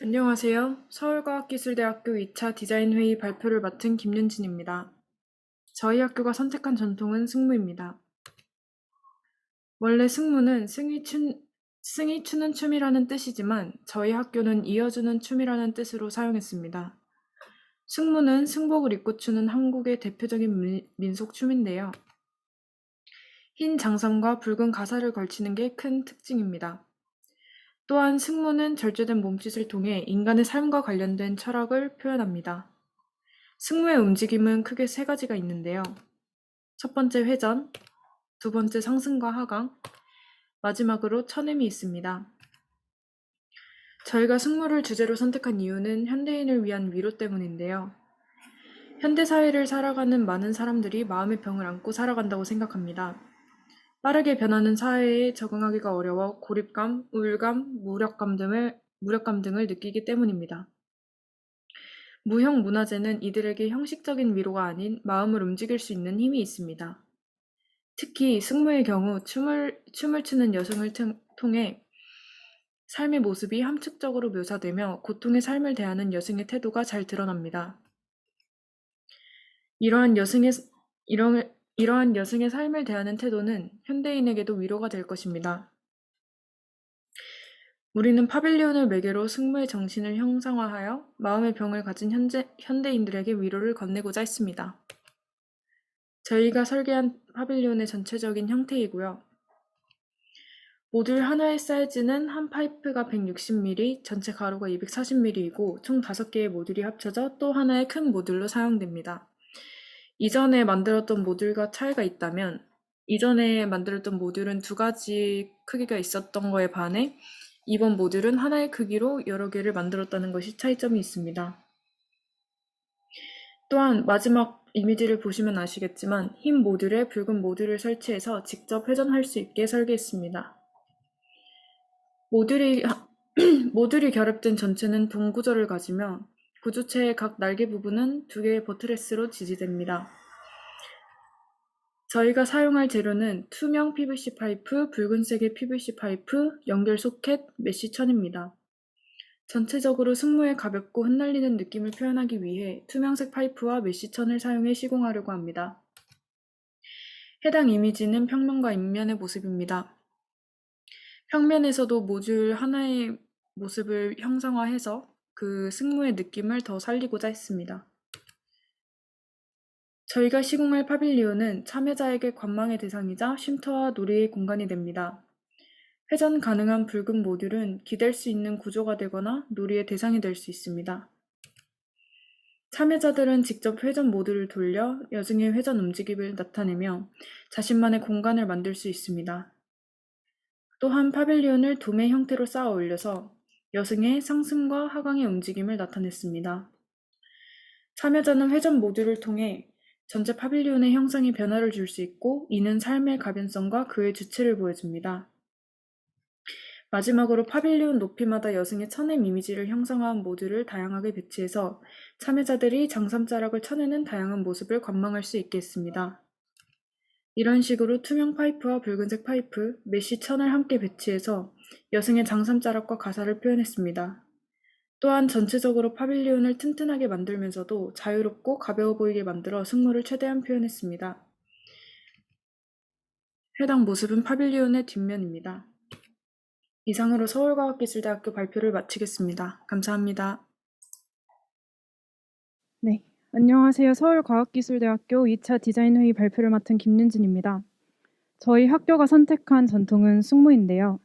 안녕하세요. 서울과학기술대학교 2차 디자인회의 발표를 맡은 김윤진입니다. 저희 학교가 선택한 전통은 승무입니다. 원래 승무는 승이 추는 춤이라는 뜻이지만 저희 학교는 이어주는 춤이라는 뜻으로 사용했습니다. 승무는 승복을 입고 추는 한국의 대표적인 민속 춤인데요. 흰 장선과 붉은 가사를 걸치는 게 큰 특징입니다. 또한 승무는 절제된 몸짓을 통해 인간의 삶과 관련된 철학을 표현합니다. 승무의 움직임은 크게 세 가지가 있는데요. 첫 번째 회전, 두 번째 상승과 하강, 마지막으로 쳐냄이 있습니다. 저희가 승무를 주제로 선택한 이유는 현대인을 위한 위로 때문인데요. 현대사회를 살아가는 많은 사람들이 마음의 병을 안고 살아간다고 생각합니다. 빠르게 변하는 사회에 적응하기가 어려워 고립감, 우울감, 무력감 등을 느끼기 때문입니다. 무형 문화재는 이들에게 형식적인 위로가 아닌 마음을 움직일 수 있는 힘이 있습니다. 특히 승무의 경우 춤을 추는 여성을 통해 삶의 모습이 함축적으로 묘사되며 고통의 삶을 대하는 여성의 태도가 잘 드러납니다. 이러한 여성의 삶을 대하는 태도는 현대인에게도 위로가 될 것입니다. 우리는 파빌리온을 매개로 승무의 정신을 형상화하여 마음의 병을 가진 현대인들에게 위로를 건네고자 했습니다. 저희가 설계한 파빌리온의 전체적인 형태이고요. 모듈 하나의 사이즈는 한 파이프가 160mm, 전체 가로가 240mm이고 총 5개의 모듈이 합쳐져 또 하나의 큰 모듈로 사용됩니다. 이전에 만들었던 모듈과 차이가 있다면 이전에 만들었던 모듈은 2가지 크기가 있었던 거에 반해 이번 모듈은 하나의 크기로 여러 개를 만들었다는 것이 차이점이 있습니다. 또한 마지막 이미지를 보시면 아시겠지만 흰 모듈에 붉은 모듈을 설치해서 직접 회전할 수 있게 설계했습니다. 모듈이 결합된 전체는 동구조를 가지며 구조체의 각 날개 부분은 2개의 버트레스로 지지됩니다. 저희가 사용할 재료는 투명 PVC 파이프, 붉은색의 PVC 파이프, 연결 소켓, 메쉬 천입니다. 전체적으로 승무의 가볍고 흩날리는 느낌을 표현하기 위해 투명색 파이프와 메쉬 천을 사용해 시공하려고 합니다. 해당 이미지는 평면과 인면의 모습입니다. 평면에서도 모듈 하나의 모습을 형상화해서 그 승무의 느낌을 더 살리고자 했습니다. 저희가 시공할 파빌리온은 참여자에게 관망의 대상이자 쉼터와 놀이의 공간이 됩니다. 회전 가능한 붉은 모듈은 기댈 수 있는 구조가 되거나 놀이의 대상이 될 수 있습니다. 참여자들은 직접 회전 모듈을 돌려 여성의 회전 움직임을 나타내며 자신만의 공간을 만들 수 있습니다. 또한 파빌리온을 도매 형태로 쌓아 올려서 여성의 상승과 하강의 움직임을 나타냈습니다. 참여자는 회전 모듈을 통해 전체 파빌리온의 형상에 변화를 줄 수 있고 이는 삶의 가변성과 그의 주체를 보여줍니다. 마지막으로 파빌리온 높이마다 여성의 쳐냄 이미지를 형상화한 모듈을 다양하게 배치해서 참여자들이 장삼자락을 쳐내는 다양한 모습을 관망할 수 있게 했습니다. 이런 식으로 투명 파이프와 붉은색 파이프, 메쉬 천을 함께 배치해서 여성의 장삼자락과 가사를 표현했습니다. 또한 전체적으로 파빌리온을 튼튼하게 만들면서도 자유롭고 가벼워 보이게 만들어 승무를 최대한 표현했습니다. 해당 모습은 파빌리온의 뒷면입니다. 이상으로 서울과학기술대학교 발표를 마치겠습니다. 감사합니다. 네, 안녕하세요. 서울과학기술대학교 2차 디자인회의 발표를 맡은 김윤진입니다. 저희 학교가 선택한 전통은 승무인데요.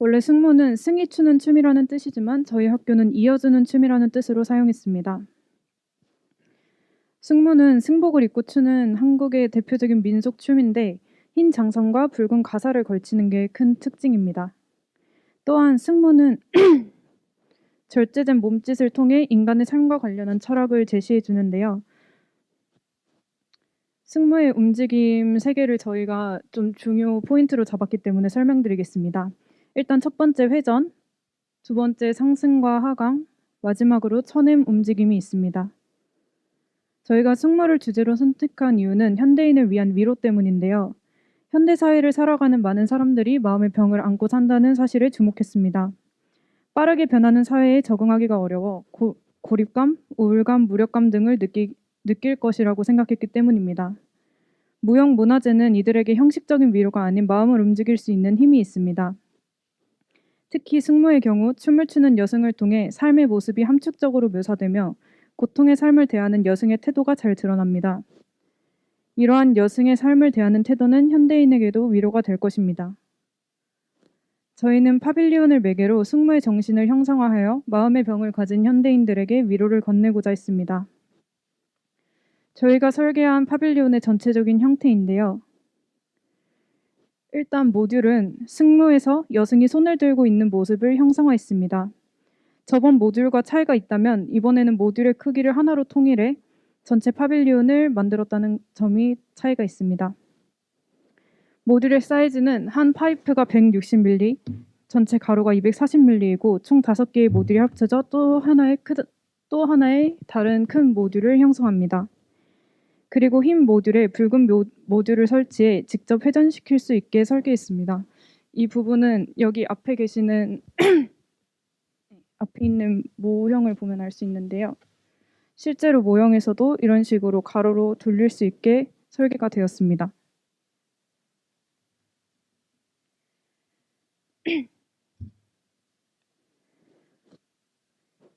원래 승무는 승이 추는 춤이라는 뜻이지만 저희 학교는 이어주는 춤이라는 뜻으로 사용했습니다. 승무는 승복을 입고 추는 한국의 대표적인 민속 춤인데 흰 장선과 붉은 가사를 걸치는 게 큰 특징입니다. 또한 승무는 절제된 몸짓을 통해 인간의 삶과 관련한 철학을 제시해 주는데요. 승무의 움직임 3개를 저희가 좀 중요 포인트로 잡았기 때문에 설명드리겠습니다. 일단 첫 번째 회전, 두 번째 상승과 하강, 마지막으로 쳐냄 움직임이 있습니다. 저희가 승무를 주제로 선택한 이유는 현대인을 위한 위로 때문인데요. 현대 사회를 살아가는 많은 사람들이 마음의 병을 안고 산다는 사실에 주목했습니다. 빠르게 변하는 사회에 적응하기가 어려워 고립감, 우울감, 무력감 등을 느낄 것이라고 생각했기 때문입니다. 무형 문화재는 이들에게 형식적인 위로가 아닌 마음을 움직일 수 있는 힘이 있습니다. 특히 승무의 경우 춤을 추는 여성을 통해 삶의 모습이 함축적으로 묘사되며 고통의 삶을 대하는 여성의 태도가 잘 드러납니다. 이러한 여성의 삶을 대하는 태도는 현대인에게도 위로가 될 것입니다. 저희는 파빌리온을 매개로 승무의 정신을 형상화하여 마음의 병을 가진 현대인들에게 위로를 건네고자 했습니다. 저희가 설계한 파빌리온의 전체적인 형태인데요. 일단 모듈은 승무에서 여성이 손을 들고 있는 모습을 형상화했습니다. 저번 모듈과 차이가 있다면 이번에는 모듈의 크기를 하나로 통일해 전체 파빌리온을 만들었다는 점이 차이가 있습니다. 모듈의 사이즈는 한 파이프가 160mm, 전체 가로가 240mm이고 총 5개의 모듈이 합쳐져 또 하나의 다른 큰 모듈을 형성합니다. 그리고 흰 모듈에 붉은 모듈을 설치해 직접 회전시킬 수 있게 설계했습니다. 이 부분은 여기 앞에 계시는 앞에 있는 모형을 보면 알 수 있는데요. 실제로 모형에서도 이런 식으로 가로로 돌릴 수 있게 설계가 되었습니다.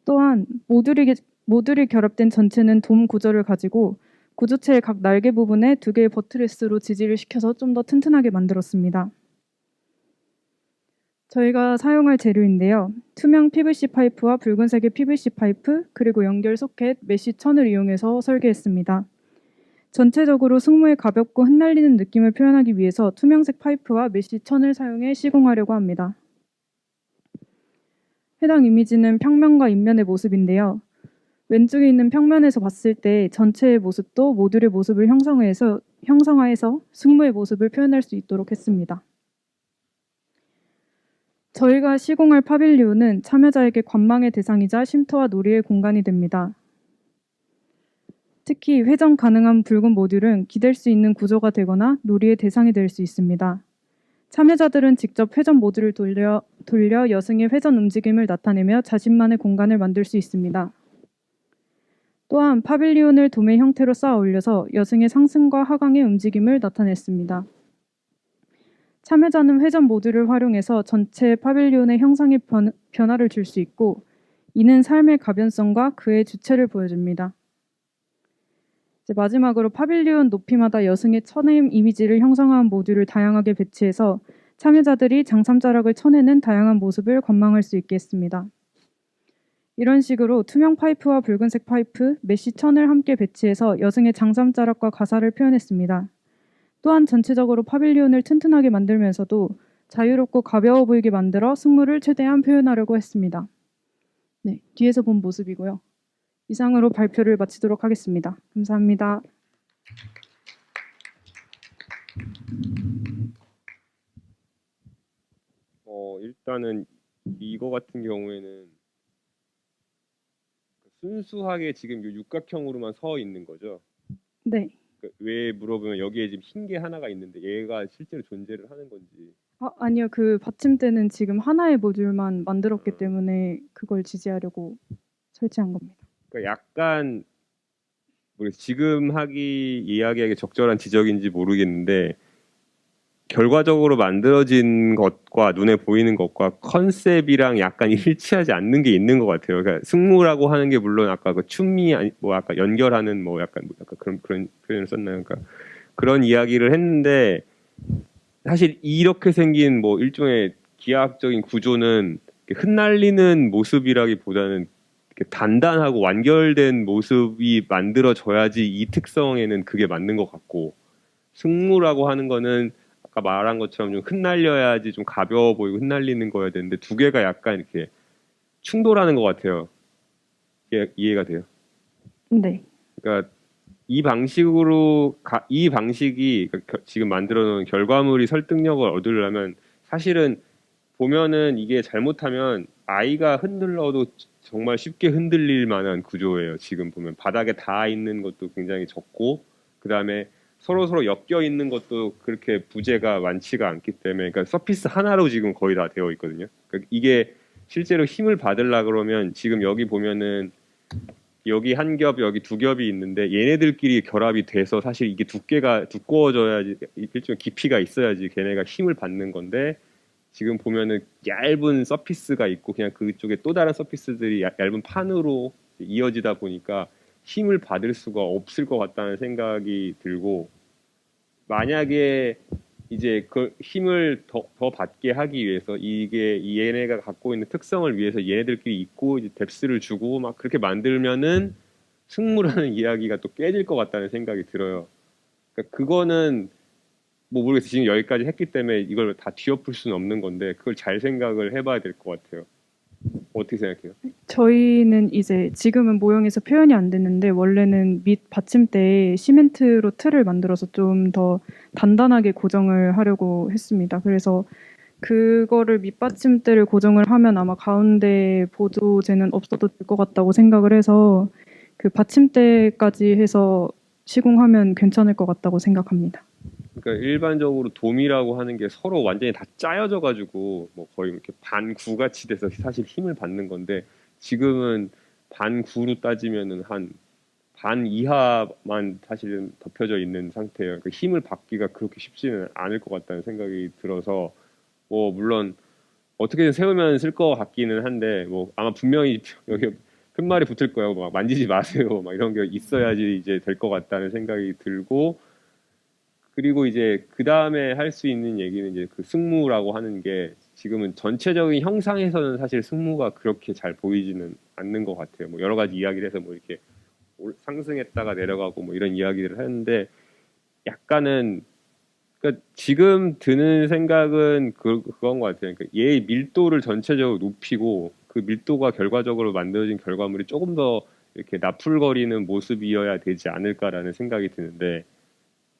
또한 모듈이 결합된 전체는 돔 구조를 가지고 구조체의 각 날개 부분에 2개의 버트레스로 지지를 시켜서 좀 더 튼튼하게 만들었습니다. 저희가 사용할 재료인데요. 투명 PVC 파이프와 붉은색의 PVC 파이프, 그리고 연결 소켓, 메쉬 천을 이용해서 설계했습니다. 전체적으로 승무의 가볍고 흩날리는 느낌을 표현하기 위해서 투명색 파이프와 메쉬 천을 사용해 시공하려고 합니다. 해당 이미지는 평면과 인면의 모습인데요. 왼쪽에 있는 평면에서 봤을 때 전체의 모습도 모듈의 모습을 형상화해서 승무의 모습을 표현할 수 있도록 했습니다. 저희가 시공할 파빌리온은 참여자에게 관망의 대상이자 쉼터와 놀이의 공간이 됩니다. 특히 회전 가능한 붉은 모듈은 기댈 수 있는 구조가 되거나 놀이의 대상이 될 수 있습니다. 참여자들은 직접 회전 모듈을 돌려 여성의 회전 움직임을 나타내며 자신만의 공간을 만들 수 있습니다. 또한 파빌리온을 돔의 형태로 쌓아 올려서 여성의 상승과 하강의 움직임을 나타냈습니다. 참여자는 회전 모듈을 활용해서 전체 파빌리온의 형상에 변화를 줄 수 있고, 이는 삶의 가변성과 그의 주체를 보여줍니다. 이제 마지막으로 파빌리온 높이마다 여성의 쳐냄 이미지를 형성한 모듈을 다양하게 배치해서 참여자들이 장삼자락을 쳐내는 다양한 모습을 관망할 수 있게 했습니다. 이런 식으로 투명 파이프와 붉은색 파이프, 메쉬 천을 함께 배치해서 여성의 장삼자락과 가사를 표현했습니다. 또한 전체적으로 파빌리온을 튼튼하게 만들면서도 자유롭고 가벼워 보이게 만들어 승무를 최대한 표현하려고 했습니다. 네, 뒤에서 본 모습이고요. 이상으로 발표를 마치도록 하겠습니다. 감사합니다. 일단은 이거 같은 경우에는 순수하게 지금 이 육각형으로만 서 있는 거죠. 네. 왜 물어보면 여기에 지금 흰 게 하나가 있는데 얘가 실제로 존재를 하는 건지. 아니요. 그 받침대는 지금 하나의 모듈만 만들었기 때문에 그걸 지지하려고 설치한 겁니다. 그러니까 약간 지금 이야기하기 적절한 지적인지 모르겠는데 결과적으로 만들어진 것과 눈에 보이는 것과 컨셉이랑 약간 일치하지 않는 게 있는 것 같아요. 그러니까 승무라고 하는 게 물론 아까 그 춤이 뭐 아까 연결하는 약간 그런 표현을 썼나요? 그러니까 그런 이야기를 했는데 사실 이렇게 생긴 뭐 일종의 기하학적인 구조는 흩날리는 모습이라기보다는 단단하고 완결된 모습이 만들어져야지 이 특성에는 그게 맞는 것 같고, 승무라고 하는 거는 아까 말한 것처럼 좀 흩날려야지 좀 가벼워 보이고 흩날리는 거여야 되는데 두 개가 약간 이렇게 충돌하는 것 같아요. 이해가 돼요? 네. 그러니까 이 방식이 지금 만들어 놓은 결과물이 설득력을 얻으려면 사실은 보면은 이게 잘못하면 아이가 흔들러도 정말 쉽게 흔들릴 만한 구조예요. 지금 보면 바닥에 닿아 있는 것도 굉장히 적고, 그 다음에 서로 엮여 있는 것도 그렇게 부재가 많지가 않기 때문에 그러니까 서피스 하나로 지금 거의 다 되어 있거든요. 그러니까 이게 실제로 힘을 받으려 그러면 지금 여기 보면은 여기 한 겹, 여기 두 겹이 있는데 얘네들끼리 결합이 돼서 사실 이게 두께가 두꺼워져야지 일종의 깊이가 있어야지 걔네가 힘을 받는 건데 지금 보면은 얇은 서피스가 있고 그냥 그쪽에 또 다른 서피스들이 얇은 판으로 이어지다 보니까 힘을 받을 수가 없을 것 같다는 생각이 들고 만약에 이제 그 힘을 더 받게 하기 위해서 이게 얘네가 갖고 있는 특성을 위해서 얘네들끼리 있고 이제 뎁스를 주고 막 그렇게 만들면은 승무라는 이야기가 또 깨질 것 같다는 생각이 들어요. 그러니까 그거는 뭐 모르겠어요. 지금 여기까지 했기 때문에 이걸 다 뒤엎을 수는 없는 건데 그걸 잘 생각을 해봐야 될 것 같아요. 어떻게 생각해요? 저희는 이제 지금은 모형에서 표현이 안 됐는데 원래는 밑 받침대에 시멘트로 틀을 만들어서 좀 더 단단하게 고정을 하려고 했습니다. 그래서 그거를 밑 받침대를 고정을 하면 아마 가운데 보조재는 없어도 될 것 같다고 생각을 해서 그 받침대까지 해서 시공하면 괜찮을 것 같다고 생각합니다. 그러니까 일반적으로 돔이라고 하는 게 서로 완전히 다 짜여져 가지고 뭐 거의 이렇게 반구 같이 돼서 사실 힘을 받는 건데 지금은 반구로 따지면은 한 반 이하만 사실은 덮여져 있는 상태예요. 그러니까 힘을 받기가 그렇게 쉽지는 않을 것 같다는 생각이 들어서 뭐 물론 어떻게든 세우면 쓸 것 같기는 한데 뭐 아마 분명히 여기 푯말이 붙을 거예요. 막 만지지 마세요. 막 이런 게 있어야지 이제 될 것 같다는 생각이 들고 그리고 이제 그 다음에 할 수 있는 얘기는 이제 그 승무라고 하는 게 지금은 전체적인 형상에서는 사실 승무가 그렇게 잘 보이지는 않는 것 같아요. 뭐 여러 가지 이야기를 해서 뭐 이렇게 상승했다가 내려가고 뭐 이런 이야기들을 하는데 약간은 그러니까 지금 드는 생각은 그건 것 같아요. 그러니까 얘의 밀도를 전체적으로 높이고 그 밀도가 결과적으로 만들어진 결과물이 조금 더 이렇게 나풀거리는 모습이어야 되지 않을까라는 생각이 드는데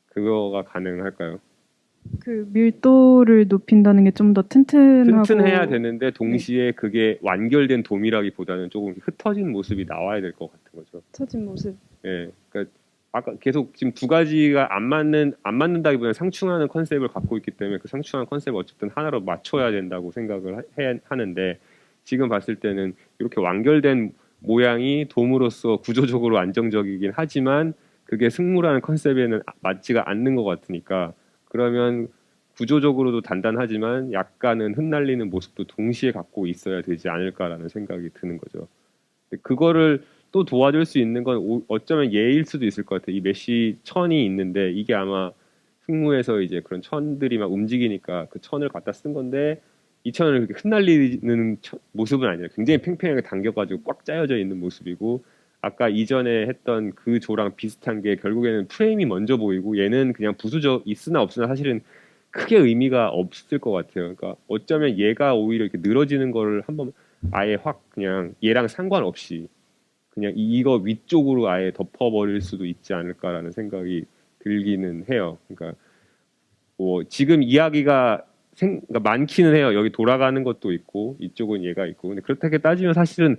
그거가 가능할까요? 그 밀도를 높인다는 게 좀 더 튼튼하고 튼튼해야 되는데 동시에 그게 완결된 돔이라기보다는 조금 흩어진 모습이 나와야 될 것 같은 거죠. 처진 모습. 예, 그러니까 아까 계속 지금 두 가지가 안 맞는다기보다는 상충하는 컨셉을 갖고 있기 때문에 그 상충하는 컨셉을 어쨌든 하나로 맞춰야 된다고 생각을 하는데 지금 봤을 때는 이렇게 완결된 모양이 돔으로서 구조적으로 안정적이긴 하지만 그게 승무라는 컨셉에는 맞지가 않는 것 같으니까 그러면 구조적으로도 단단하지만 약간은 흩날리는 모습도 동시에 갖고 있어야 되지 않을까라는 생각이 드는 거죠. 근데 그거를 또 도와줄 수 있는 건 어쩌면 얘일 수도 있을 것 같아요. 이 메쉬 천이 있는데 이게 아마 승무에서 이제 그런 천들이 막 움직이니까 그 천을 갖다 쓴 건데 이 천을 그렇게 흩날리는 모습은 아니라 굉장히 팽팽하게 당겨가지고 꽉 짜여져 있는 모습이고 아까 이전에 했던 그 조랑 비슷한 게 결국에는 프레임이 먼저 보이고 얘는 그냥 부수적 있으나 없으나 사실은 크게 의미가 없을 것 같아요. 그러니까 어쩌면 얘가 오히려 이렇게 늘어지는 거를 한번 아예 확 그냥 얘랑 상관없이 그냥 이거 위쪽으로 아예 덮어버릴 수도 있지 않을까라는 생각이 들기는 해요. 그러니까 뭐 지금 이야기가 그러니까 많기는 해요. 여기 돌아가는 것도 있고 이쪽은 얘가 있고 근데 그렇게 따지면 사실은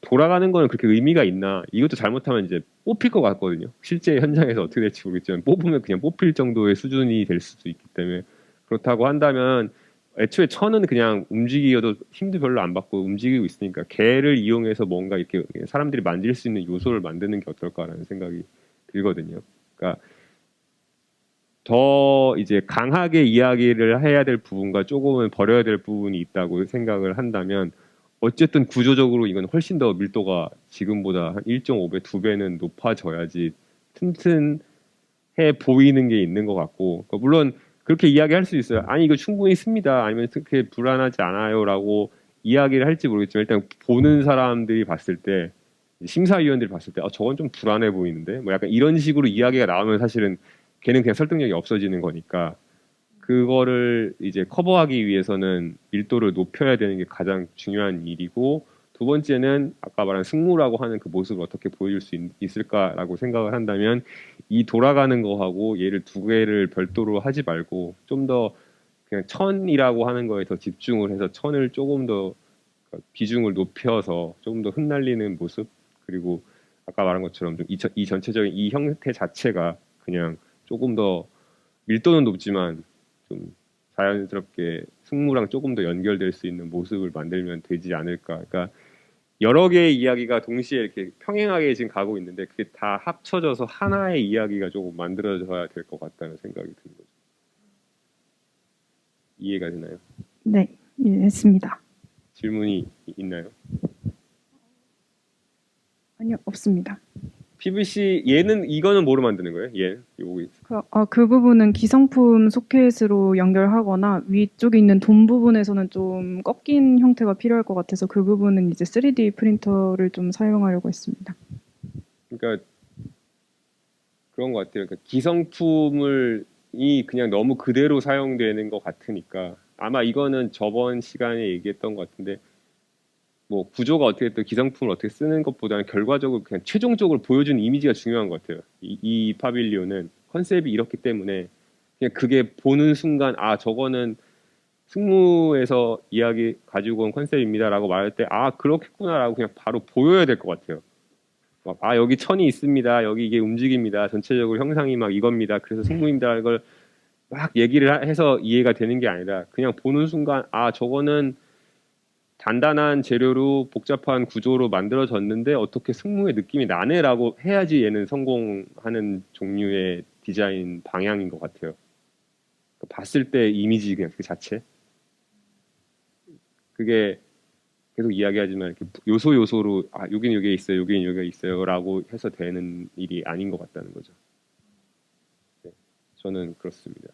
돌아가는 거는 그렇게 의미가 있나 이것도 잘못하면 이제 뽑힐 것 같거든요. 실제 현장에서 어떻게 될지 모르겠지만 뽑으면 그냥 뽑힐 정도의 수준이 될 수도 있기 때문에 그렇다고 한다면 애초에 천은 그냥 움직이어도 힘도 별로 안 받고 움직이고 있으니까 걔를 이용해서 뭔가 이렇게 사람들이 만질 수 있는 요소를 만드는 게 어떨까라는 생각이 들거든요. 그러니까 더 이제 강하게 이야기를 해야 될 부분과 조금은 버려야 될 부분이 있다고 생각을 한다면 어쨌든 구조적으로 이건 훨씬 더 밀도가 지금보다 한 1.5배, 2배는 높아져야지 튼튼해 보이는 게 있는 것 같고 그러니까 물론 그렇게 이야기할 수 있어요. 아니 이거 충분히 씁니다. 아니면 그렇게 불안하지 않아요라고 이야기를 할지 모르겠지만 일단 보는 사람들이 봤을 때 심사위원들이 봤을 때 저건 좀 불안해 보이는데 뭐 약간 이런 식으로 이야기가 나오면 사실은 걔는 그냥 설득력이 없어지는 거니까 그거를 이제 커버하기 위해서는 밀도를 높여야 되는 게 가장 중요한 일이고 두 번째는 아까 말한 승무라고 하는 그 모습을 어떻게 보여줄 수 있을까라고 생각을 한다면 이 돌아가는 거하고 얘를 두 개를 별도로 하지 말고 좀 더 그냥 천이라고 하는 거에 더 집중을 해서 천을 조금 더 비중을 높여서 조금 더 흩날리는 모습 그리고 아까 말한 것처럼 좀 이 전체적인 이 형태 자체가 그냥 조금 더 밀도는 높지만 좀 자연스럽게 승무랑 조금 더 연결될 수 있는 모습을 만들면 되지 않을까. 그러니까 여러 개의 이야기가 동시에 이렇게 평행하게 지금 가고 있는데 그게 다 합쳐져서 하나의 이야기가 조금 만들어져야 될 것 같다는 생각이 드는 거죠. 이해가 되나요? 네, 이해했습니다. 질문이 있나요? 아니요, 없습니다. PVC 얘는 이거는 뭐로 만드는 거예요? 얘 요거 그 부분은 기성품 소켓으로 연결하거나 위쪽에 있는 돔 부분에서는 좀 꺾인 형태가 필요할 것 같아서 그 부분은 이제 3D 프린터를 좀 사용하려고 했습니다. 그러니까 그런 것 같아요. 그러니까 기성품이 그냥 너무 그대로 사용되는 것 같으니까 아마 이거는 저번 시간에 얘기했던 것 같은데 뭐 구조가 어떻게 됐든 기성품을 어떻게 쓰는 것보다는 결과적으로 그냥 최종적으로 보여주는 이미지가 중요한 것 같아요. 이 파빌리온은 컨셉이 이렇기 때문에 그냥 그게 보는 순간 아 저거는 승무에서 이야기 가지고 온 컨셉입니다라고 말할 때 아 그렇겠구나라고 그냥 바로 보여야 될 것 같아요. 막, 아 여기 천이 있습니다. 여기 이게 움직입니다. 전체적으로 형상이 막 이겁니다. 그래서 승무입니다. 이걸 막 얘기를 해서 이해가 되는 게 아니라 그냥 보는 순간 아 저거는 단단한 재료로 복잡한 구조로 만들어졌는데 어떻게 승무의 느낌이 나네라고 해야지 얘는 성공하는 종류의 디자인 방향인 것 같아요. 봤을 때 이미지 그냥 그 자체 그게 계속 이야기하지만 이렇게 요소로 아 여기는 여기에 있어요, 여기는 여기에 있어요라고 해서 되는 일이 아닌 것 같다는 거죠. 네, 저는 그렇습니다.